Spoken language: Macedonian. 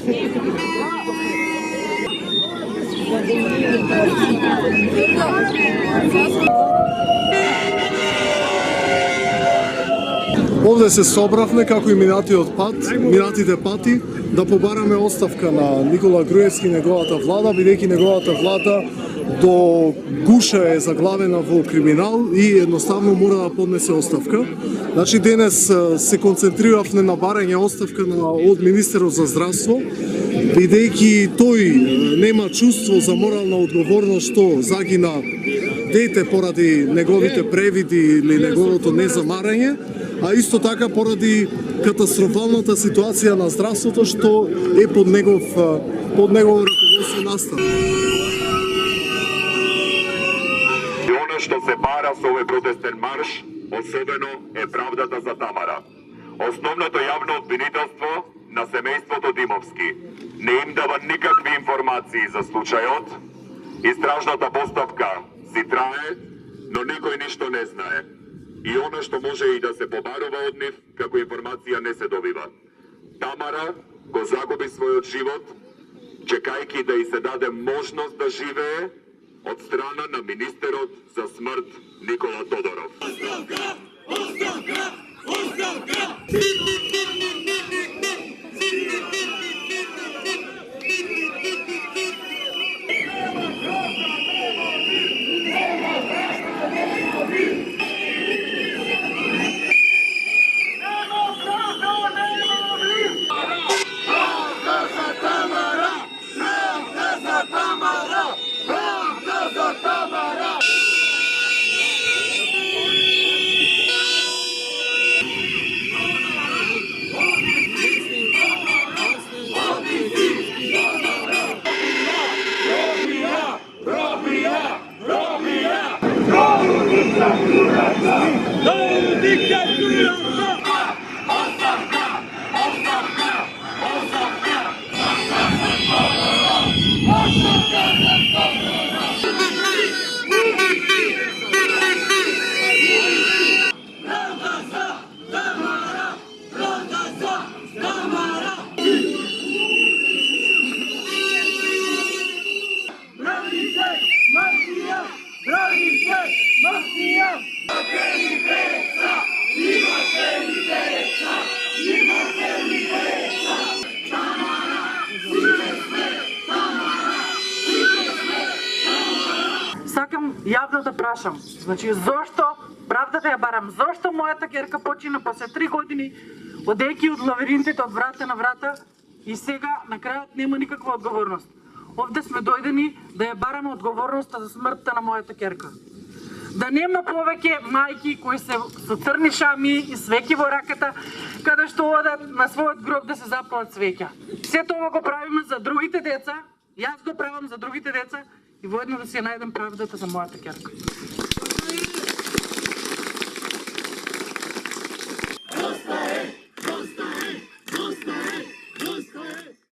Овде се собравме како и минатите пати да побараме оставка на Никола Груевски и неговата влада, бидејќи неговата влада до гуша е заглавена во криминал и едноставно мора да поднесе оставка. Значи денес се концентриравме на барање оставка од министерот за здравство, бидејќи тој нема чувство за морална одговорност што загина дете поради неговите превиди или неговото незамарање, а исто така поради катастрофалната ситуација на здравството што е под негово раководство настана. И оно што се бара со овој протестен марш, особено е правдата за Тамара. Основното јавно обвинителство на семејството Димовски не им дава никакви информации за случајот. Истражната постапка си трае, но никој ништо не знае. И оно што може и да се побарува од нив, како информација не се добива. Тамара го загуби својот живот, чекајќи да и се даде можност да живее од страна на министерот за смрт Никола Тодоров. Оставка! Оставка! Оставка! Сакам јавно да прашам, значи зошто правдата ја барам, зошто мојата ќерка почина после 3 години одејќи од лавиринтите од врата на врата и сега на крајот нема никаква одговорност. Овде сме дојдени да ја бараме одговорноста за смртта на мојата ќерка. Да нема повеќе мајки кои се со црни шами и свеќи во раката, каде што одат на својот гроб да се запалат свеќа. Се тоа го правиме за другите деца, јас го правам за другите деца и воедно да си ја најдам правдата за мојата ќерка.